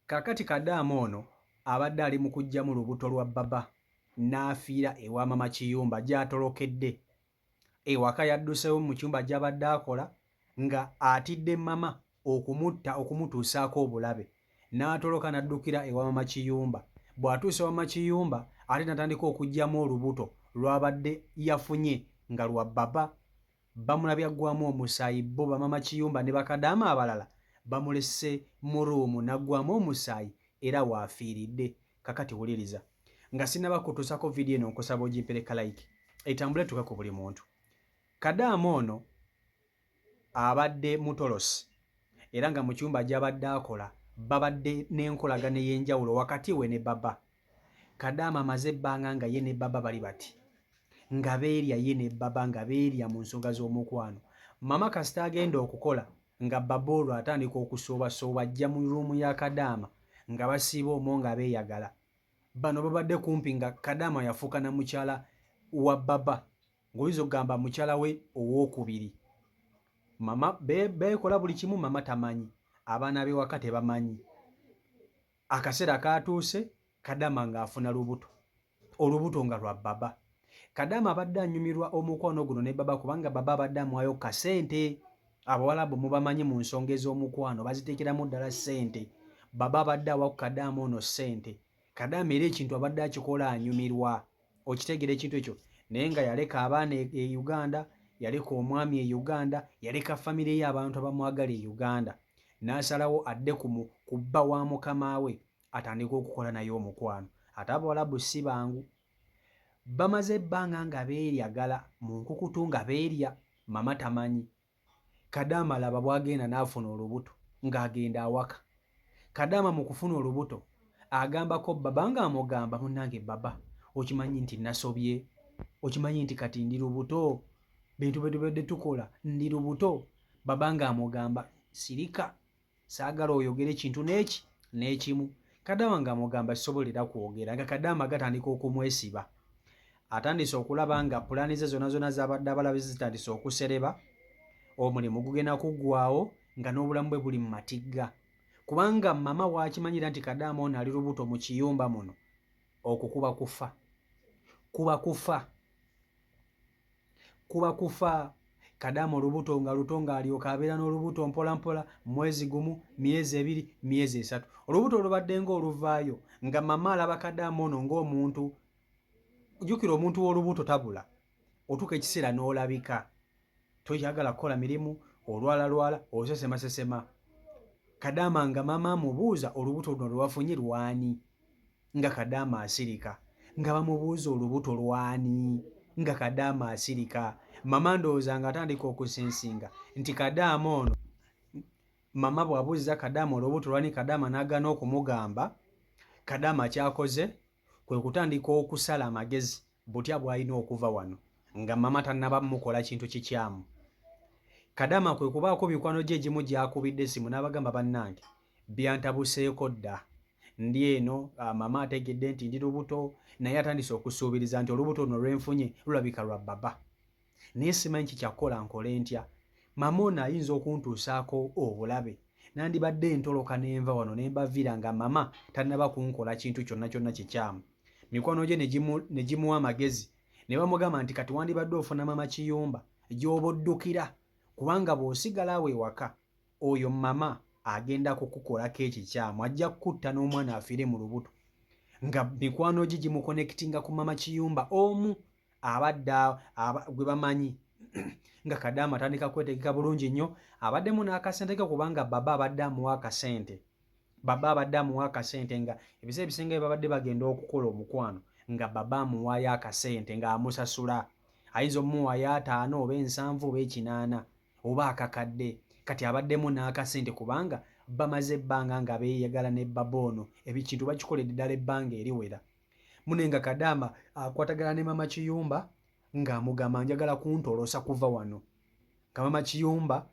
Kakati Kadaama ono abadde ali mu kuggyamu lubuto lwa baba n'afiira ewa mama Kiyumba gy'atolokedde. Ewaka yadduseewo mu kyumba gy'abadde akola nga atidde mama okumutta okumutuusaako obulabe. N'atoloka n'addukira ewa mama Kiyumba. Bw'atuusa mama Kiyumba ate n'atandika okuggyamu olubuto lw'abadde yafunye nga lwa baba. Bamulabya ggwamu omusaayi bo bamama Kiyumba ne bakadaama abalala bamulese mu ruumu naggwamu omusaayi era waafiiridde. Kakati wuliriza nga sinaba kutuusako vidiyo eno nkusaba ogimpereka like etambule tuke ku buli muntu. Kadaama ono abadde mutolosi era nga mu kyumba gy'abadde akola babadde n'enkolagana ey'enjawulo wakati we ne baba. Kadaama amaze ebbanga nga ye ne baba bali bati nga beerya ye ne baba nga beerya mu nsonga z'omukwano. Mama kasita agenda okukola nga baba olwo atandika okusoobasooba ajja mu ruumu ya Kadaama nga basiiba omwo nga beeyagala. Bano babadde kumpi nga Kadaama yafuuka na mukyala wa baba, ng'oyinza okugamba mukyala we owookubiri. Mama beekola buli kimu, mama tamanyi, abaana b'ewaka tebamanyi. Akaseera kaatuuse Kadaama ng'afuna lubuto, olubuto nga lwa baba. Kadaama abadde anyumirwa omukwano guno ne baba kubanga baba abadde amuwaayo kasente. Abawalabu mubamanyi mu nsonga ez'omukwano baziteekeramu ddala ssente. Baba abadde awa Kadaama ono ssente. Kadaama era ekintu abadde akikola anyumirwa. Okitegera ekintu ekyo? Naye nga yaleka abaana e Uganda, yaleka omwami e Uganda, yaleka famire ye abantu abamwagala e Uganda. N'asalawo adde ku bba wa mukama we atandika okukola naye omukwano. Ate abawalabu si bangu. Bamaze ebbanga nga beeryagala mu nkukutu nga beerya, mama tamanyi. Kadaama laba bw'agenda n'afuna olubuto ng'agenda awaka. Kadaama mu kufuna olubuto agambako baba ng'amugamba, munnange baba, okimanyi nti nasobye, okimanyi nti kati ndi lubuto, bintu bye tubadde tukola ndi lubuto. Baba ng'amugamba sirika, saagala oyogere ekintu n'eki n'ekimu. Kadaama ng'amugamba sisobolera kwogera, nga Kadaama gatandika okumwesiba. Atandise okulaba nga pulaani ze zonna z'abadde abalabe zitandise okusereba, omulimu gugenda kuggwaawo nga n'obulamu bwe buli mu matigga. Kubanga mama waakimanyira nti Kadaama ono ali lubuto mu kiyumba muno, okwo kuba kufa. Kuba kufa. Kadaama olubuto nga luto ng'alyoka abeera n'olubuto mpola mpola, mwezi gumu, myezi ebiri, myezi esatu. Olubuto olubadde ng'oluvaayo nga mama alaba Kadaama ono ng'omuntu, jjukira omuntu w'olubuto tabula, otuuka ekiseera n'olabika. Toyagala kukola mirimu, olwalalwala, osesemasesema. Kadaama nga mama amubuuza olubuto luno lwafunye lwani, nga Kadaama asirika. Nga bamubuuza olubuto lwani, nga Kadaama asirika. Mama ndowooza nga atandika okusinsinga nti Kadaama ono, mama bw'abuuziza Kadaama olubuto lwani, Kadaama n'agaana okumugamba. Kadaama kyakoze kwe kutandika okusala amagezi butya bw'alina okuva wano nga mama tannaba mukola kintu kikyamu. Kadaama kwe kubaako mikwano gye egimu gy'akubidde essimu n'abagamba, bannange byantabuseeko dda, ndi eno, mama ategedde nti ndi lubuto, naye atandise okusuubiriza nti olubuto luno lwenfunye lulabika lwa baba. Naye simanyi kikyakkola nkole ntya. Mama ono ayinza okuntuusaako obulabe, nandibadde ntoloka n'enva wano ne mbavira nga mama tannaba kunkola kintu kyonna kyonna kikyamu. Mikwano gye ne gimuwa amagezi ne bamugamba nti kati wandibadde ofuna mama Kiyumba gy'oba oddukira, kubanga bw'osigala awo ewaka oyo mama agenda kukukolako ekikyamu, ajja kutta n'omwana afiire mu lubuto. Nga mikwano gye gimukonekitinga ku mama Kiyumba omu abadde gwe bamanyi. Nga Kadaama atandika kwetegeka bulungi nnyo, abaddemu n'akasente ke kubanga baba abadde amuwa akasente. Baba abadde amuwa akasente nga ebiseera ebisinga babadde bagenda okukola omukwano nga baba amuwaayo akasente ng'amusasula. Ayinza omuwaayo 5 oba 7 oba 8 oba akakadde. Kati abaddemu n'akasente kubanga bamaze ebbanga nga beeyagala ne baba ono, ebikintu bakikoledde ddala ebbanga eriwera. Munenga Kadaama akwatagana ne mama Kiyumba ng'amugamba njagala kuntolosa kuva wano. Nga mama Kiyumba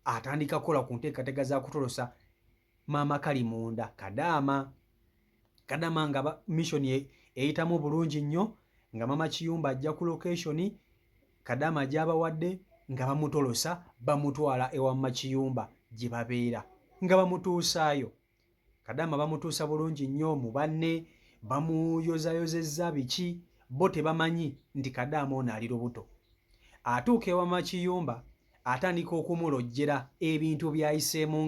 atandika kukola ku nteekateeka za kutolosa maama Kalimunda Kadaama. Kadaama nga mission eyitamu bulungi nnyo, nga mama Kiyumba ajja ku location Kadaama gy'abawadde nga bamutolosa bamutwala ewa mama Kiyumba gye babeera. Nga bamutuusaayo Kadaama bamutuusa bulungi nnyo mu banne, bamuyozayozezza biki, bo tebamanyi nti Kadaama ono ali lubuto. Atuuka ewa Mama Kiyumba atandika okumulojjera ebintu by'ayiseemu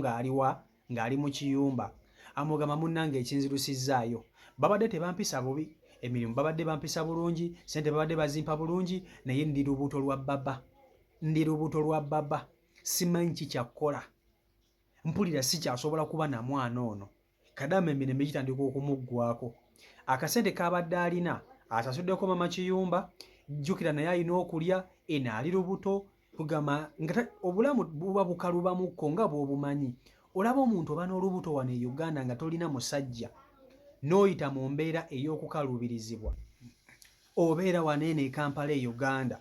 ng'ali mu kiyumba. Amugamba munnange ekinzirusizaayo, babadde tebampisa bubi, emirimu babadde bampisa bulungi, ssente babadde bazimpa bulungi, naye ndi lubuto lwa baba, simanyi kikyakkola, mpulira sikyasobola kuba na mwana ono. Kadaama emirembe gitandika okumuggwako. Akasente k'abadde alina asasuddeko Mama Kiyumba, jjukira naye alina okulya, ali lubuto. Kugamba obulamu buba bukalubamukko nga bw'obumanyi. Olaba omuntu oba n'olubuto wano e Uganda nga tolina musajja, n'oyita mu mbeera ey'okukaluubirizibwa. Obeera wano eno e Kampala e Uganda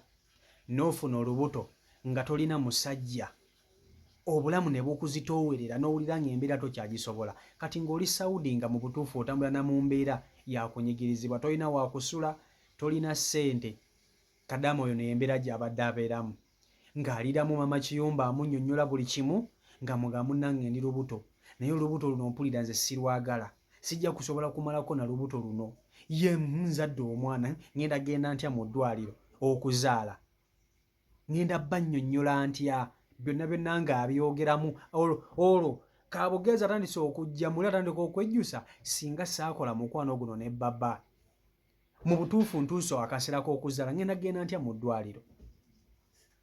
n'ofuna olubuto nga tolina musajja, obulamu ne bukuzitoowerera n'owulira ng'embeera tokyagisobola. Kati ng'oli Saudi nga mu butuufu otambula na mu mbeera ya kunyigirizibwa, tolina wakusula, tolina ssente. Kadaama oyo n'embeera gy'abadde abeeramu, ng'aliramu Mama Kiyumba amunnyonnyola buli kimu, nga mugamba munnange ndi lubuto, naye olubuto luno mpulira nze sirwagala, sijja kusobola kumalako na lubuto luno. Ye nzadde omwana, ngenda genda ntya mu ddwaliro okuzaala, ngenda bannyonnyola ntya, byonna ng'abyogeramu. Olwo Kaabugezi atandise okujja muli, atandika okwejjusa, singa saakola mukwano guno ne baba, mu butuufu ntuuso akaseera k'okuzaala, ngenda genda ntya mu ddwaliro,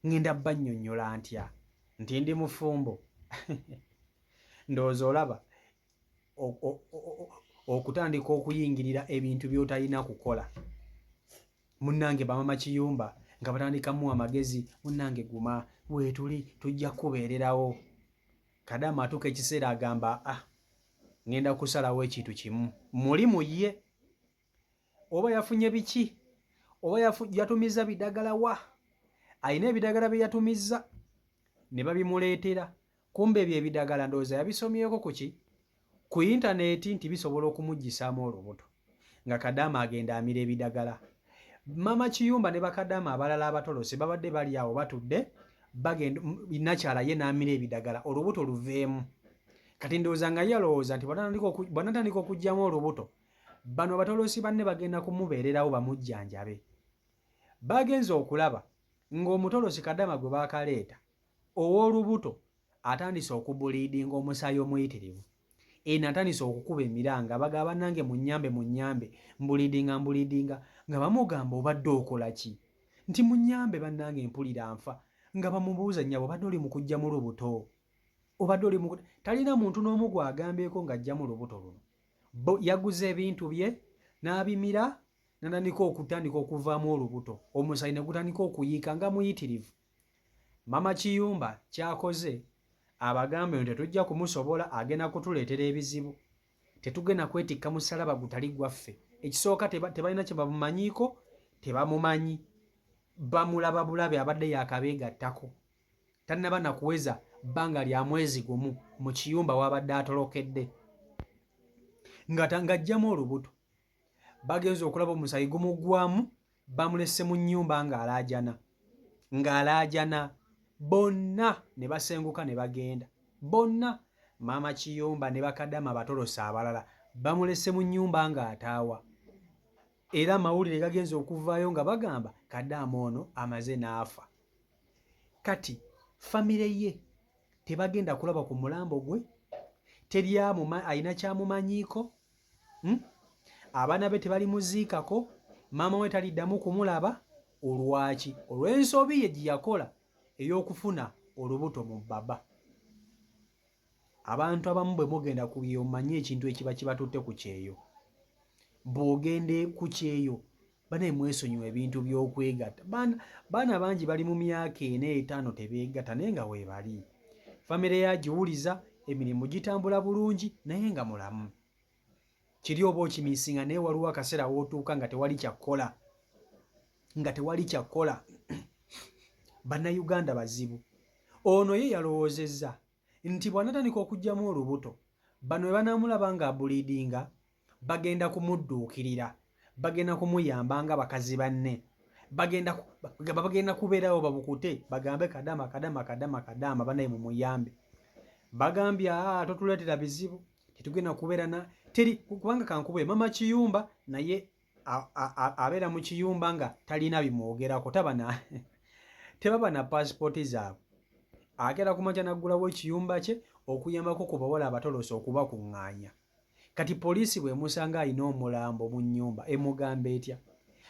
ngenda bannyonnyola ntya nti ndi mufumbo. Ndowooza olaba okutandika okuyingirira ebintu by'otalina kukola. Munnange Mama Kiyumba nga batandika muwa amagezi, munnange guma weetuli, tujja kubeererawo. Kadaama atuuka ekiseera agamba ngenda kusalawo ekintu kimu, mulimu ye oba yafunye biki, oba yatumiza bidagala wa, alina ebidagala bye yatumizza ne babimuleetera. Kumbe ebyo ebidagala ndowooza yabisomyeko ku intaneeti nti bisobola okumuggisaamu olubuto, nga Kadaama agenda amira ebidagala. Mama Kiyumba ne bakadaama abalala abatolose babadde bali awo batudde, bagenda nakyala ye n'amira ebidagala olubuto luveemu. Kati ndowooza nga yalowooza nti bwanatandika okuggyamu olubuto, bano abatolosi banne bagenda kumubeererawo bamujjanjabe. Bagenze okulaba ng'omutolosi Kadaama gwe baakaleeta ow'olubuto atandise okubuliidinga omusaayi omuyitirivu, eno atandise okukuba emiranga, bagamba bannange munnyambe, mbuliidinga, nga bamugamba obadde okola ki? Nti munnyambe bannange mpulira nfa, nga bamubuuza nnyabo obadde oli mu kujja mu lubuto, talina muntu n'omu gw'agambyeko ng'ajja mu lubuto luno. Yaguze ebintu bye n'abimira, n'atandika okuvaamu olubuto, omusaayi ne gutandika okuyiika nga muyitirivu. Mama Kiyumba ky'akoze abagambe nti tetujja kumusobola, agenda kutuleetera ebizibu, tetugenda kwetikka musalaba gutali gwaffe. Ekisooka tebalina kye bamumanyiiko, tebamumanyi, bamulaba bulabe abadde yakabeegattako, tannaba na kuweza bbanga lya mwezi gumu mu kiyumba wabadde atolokedde ng'ajjamu olubuto. Bagenze okulaba omusaayi gumuggwamu, bamulesse mu nnyumba ng'alaajana, bonna ne basenguka ne bagenda, bonna. Mama Kiyumba ne bakadaama abatolosa abalala bamulesse mu nnyumba ng'ataawa, era amawulire gagenze okuvaayo nga bagamba Kadaama ono amaze n'afa. Kati famire ye tebagenda kulaba ku mulambo gwe, alina kyamumanyiiko, abaana be tebalimuziikako, maama we taliddamu kumulaba. Olwaki? Olw'ensobi ye gye yakola ey'okufuna olubuto mu baba. Abantu abamu bwe mugenda ku byo mmanyi ekintu ekiba kibatutte ku kyeyo. Bw'ogende ku kyeyo banaye mwesonyiwa ebintu by'okwegatta. Baana bangi bali mu myaka 4 5 tebeegatta naye nga weebali. Famire yagiwuliza, emirimu gitambula bulungi naye nga mulamu. Kiri oba okimiisinga naye waliwo akaseera wootuuka nga tewali kyakkola. Bannayuganda bazibu. Ono ye yalowoozezza nti bw'anatandika okuggyamu olubuto, bano we banaamulaba ng'abuliidinga bagenda kumudduukirira, bagenda kumuyamba nga bakazi banne, bagenda kubeerawo babukute bagambe Kadaama banaye mumuyambe. Bagambye totuleetera bizibu, tetugenda kubeera na teri kubanga kankubwe mama kiyumba naye abeera mu kiyumba nga talina bimwogerako tebaba na paasipooti zaabwe agenda kumakya naggulawo ekiyumba kye okuyambako ku bawala abatolosa okubakuŋŋaanya. Kati poliisi bw'emusanga alina omulambo mu nnyumba emugamba etya?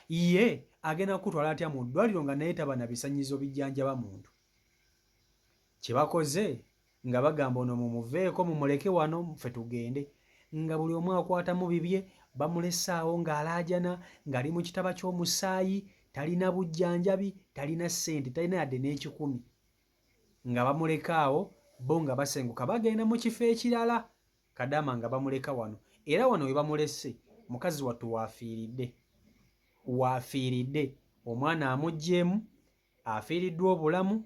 Ye agenda kutwala atya mu ddwaliro nga naye taba na bisanyizo bijjanjaba muntu? Kye bakoze nga bagamba ono mumuveeko mumuleke wano ffe tugende, nga buli omu akwatamu bibye bamulesaawo ng'alaajana ng'ali mu kitaba ky'omusaayi, talina bujjanjabi, talina ssente, talina yadde n'ekikumi, nga bamuleka awo bo nga basenguka bagenda mu kifo ekirala. Kadaama nga bamuleka wano, era wano we bamulese mukazi wattu waafiiridde, omwana amuggyemu, afiiriddwa obulamu,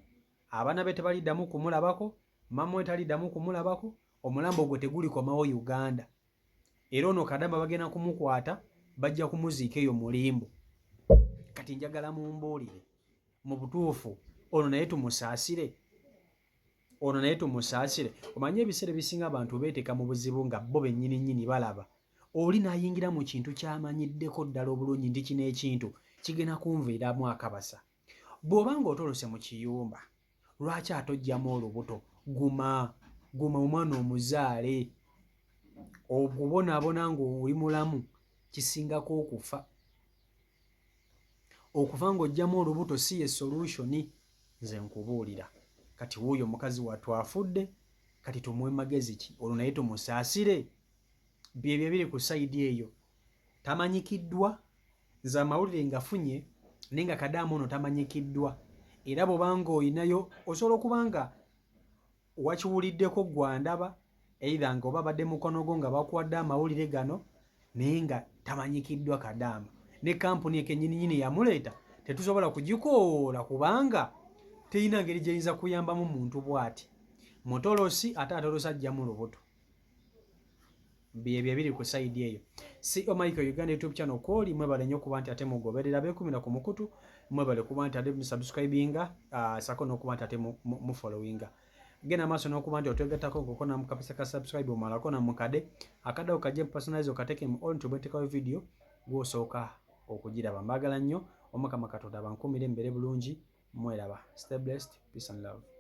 abaana be tebaliddamu kumulabako, mama we taliddamu kumulabako, omulambo gwe tegulikomawo Uganda. Era ono Kadaama bagenda kumukwata bajja kumuziika eyo mulimbo. Kati njagala mumbuulire mu butuufu ono naye tumusaasire? Omanye ebiseera ebisinga abantu beeteeka mu buzibu nga bo bennyini balaba. Oli n'ayingira mu kintu ky'amanyiddeko ddala obulungi nti kino ekintu kigenda kunviiramu akabasa. Bw'oba ng'otolose mu kiyumba, lwaki atojjamu olubuto? Guma omwana omuzaale. Okubonaabona ng'oli mulamu kisingako okufa. Okufa ng'ojjamu olubuto si ye solution, nze nkubuulira. Kati wuuyo mukazi wattu afudde, kati tumuwe magezi ki? Olwo naye tumusaasire? Byebyo biri ku sayidi eyo. Tamanyikiddwa, nze amawulire ngafunye naye nga Kadaama ono tamanyikiddwa. Era bw'obanga oyinayo osobola okuba nga wakiwuliddeko gwandaba, either nga oba badde mukono gwo nga bakuwadde amawulire gano, naye nga tamanyikiddwa Kadaama. Ne kampuni ekennyininyini yamuleeta tetusobola kugikoola kubanga terina ngeri gyeyinza kuyambamu muntu bw'ati. Mutolosi ate atolosa ajjamu lubuto. Byebyo biri ku sayidi eyo. CEO Michael Uganda YouTube channel kwoli mwebale nnyo kuba nti ate mugoberera beekumira ku mukutu, mwebale kuba nti ate musubscribinga, sako n'okuba nti ate mufollowinga. Genda maaso n'okuba nti otwegattako ng'okona mu kapisa ka subscribe omalako na mukade akaddawo kajje personalize okateke mu on tubetekawo video gw'osooka okugiraba. Mbagala nnyo, Omukama Katonda abankumire mbere bulungi, mweraba. Stay blessed, peace and love.